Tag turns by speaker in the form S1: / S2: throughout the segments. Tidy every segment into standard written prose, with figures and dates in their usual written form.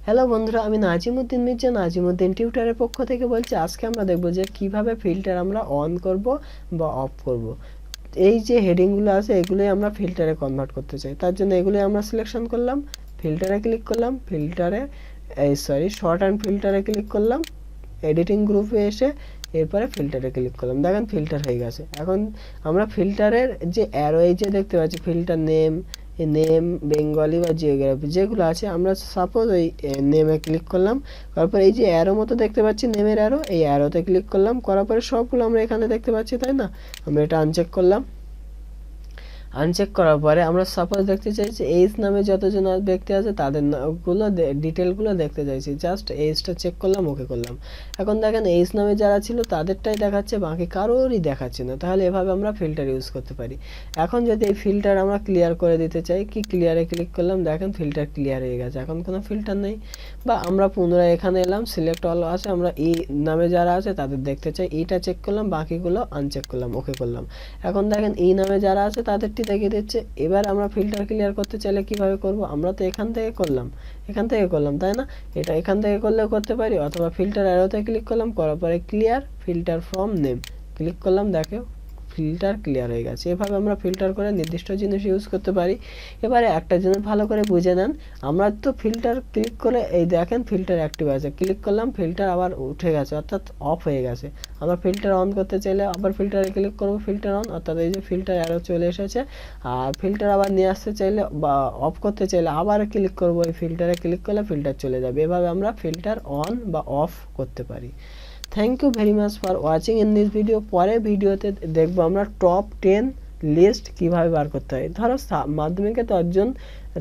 S1: Hello বন্ধুরা, আমি নাজিমুদ্দিন মির্জা নাজিমুদ্দিন টিউটরের পক্ষ থেকে বলছি। আজকে আমরা দেখব যে কিভাবে ফিল্টার আমরা অন করব বা অফ করব। এই যে হেডিংগুলো আছে এগুলোই আমরা ফিল্টারে কনভার্ট করতে চাই। তার জন্য এগুলোই আমরা সিলেকশন করলাম, ফিল্টারে ক্লিক করলাম, ফিল্টারে শর্ট অ্যান্ড ফিল্টারে ক্লিক করলাম, এডিটিং গ্রুপে এসে এরপরে ফিল্টারে ক্লিক করলাম। দেখেন ফিল্টার হয়ে গেছে। এখন আমরা ফিল্টারের যে অ্যারো এই যে দেখতে পাচ্ছি, ফিল্টার নেম বেঙ্গলি বা জিওগ্রাফি যেগুলো আছে, আমরা সাপোজ ওই নেমে ক্লিক করলাম। তারপর এই যে অ্যারো মতো দেখতে পাচ্ছি, নেমের অ্যারো, এই অ্যারোতে ক্লিক করলাম। করার পরে সবগুলো আমরা এখানে দেখতে পাচ্ছি, তাই না? আমরা এটা আনচেক করলাম। আনচেক করার পরে আমরা সাপোজ দেখতে চাইছি এইজ নামে যতজন ব্যক্তি আছে তাদের গুলো ডিটেলগুলো দেখতে চাইছি। জাস্ট এইজটা চেক করলাম, ওকে করলাম। এখন দেখেন এইজ নামে যারা ছিল তাদেরটাই দেখাচ্ছে, বাকি কারোরই দেখাচ্ছে না। তাহলে এভাবে আমরা ফিল্টার ইউজ করতে পারি। এখন যদি এই ফিল্টার আমরা ক্লিয়ার করে দিতে চাই, কি ক্লিয়ারে ক্লিক করলাম, দেখেন ফিল্টার ক্লিয়ার হয়ে গেছে, এখন কোনো ফিল্টার নেই। বা আমরা পুনরায় এখানে এলাম, সিলেক্ট অল আছে, আমরা ই নামে যারা আছে তাদের দেখতে চাই, এইটা চেক করলাম, বাকিগুলো আনচেক করলাম, ওকে করলাম। এখন দেখেন ই নামে যারা আছে তাদেরটি দেখিয়ে দিচ্ছে। এবার আমরা ফিল্টার ক্লিয়ার করতে চাইলে কিভাবে করব? আমরা তো এখান থেকে করলাম, তাই না? এটা এখান থেকে করলেও করতে পারি, অথবা ফিল্টার অ্যারোতে ক্লিক করলাম, করার পরে clear filter from name click করলাম, দেখো ফিল্টার ক্লিয়ার হয়ে গেছে। এভাবে আমরা ফিল্টার করে নির্দিষ্ট জিনিস ইউজ করতে পারি। এবারে একটা জিনিস ভালো করে বুঝে নেন, আমরা তো ফিল্টার ক্লিক করে এই দেখেন ফিল্টার অ্যাক্টিভ আছে, ক্লিক করলাম, ফিল্টার আবার উঠে গেছে, অর্থাৎ অফ হয়ে গেছে। আমরা ফিল্টার অন করতে চাইলে আবার ফিল্টারে ক্লিক করব, ফিল্টার অন, অর্থাৎ এই যে ফিল্টার অ্যারো চলে এসেছে। আর ফিল্টার আবার নিয়ে আসতে চাইলে বা অফ করতে চাইলে আবার ক্লিক করব, এই ফিল্টারে ক্লিক করলে ফিল্টার চলে যাবে। এভাবে আমরা ফিল্টার অন বা অফ করতে পারি। Thank you very much for watching in this video. পরের ভিডিওতে দেখবো আমরা টপ 10 লিস্ট কিভাবে বার করতে হয়। ধরো মাধ্যমিকে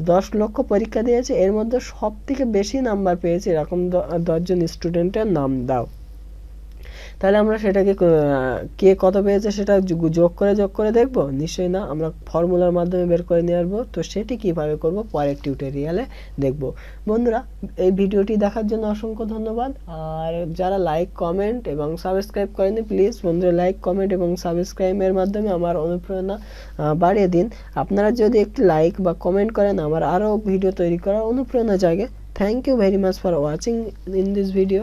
S1: 10 লক্ষ পরীক্ষা দিয়েছে, এর মধ্যে সব থেকে বেশি নাম্বার পেয়েছে এরকম 10 জন স্টুডেন্টের নাম দাও। তাহলে আমরা সেটাকে কে কত পেয়েছে সেটা যোগ করে দেখব? নিশ্চয়ই না, আমরা ফর্মুলার মাধ্যমে বের করে নিয়ে আসবো। তো সেটি কিভাবে করব পরের টিউটোরিয়ালে দেখব। বন্ধুরা, এই ভিডিওটি দেখার জন্য অসংখ্য ধন্যবাদ। আর যারা লাইক কমেন্ট এবং সাবস্ক্রাইব করেনি, প্লিজ বন্ধুরা লাইক কমেন্ট এবং সাবস্ক্রাইবের মাধ্যমে আমার অনুপ্রেরণা বাড়িয়ে দিন। আপনারা যদি একটি লাইক বা কমেন্ট করেন, আমার আরও ভিডিও তৈরি করার অনুপ্রেরণা জাগে। Thank you very much for watching in this video.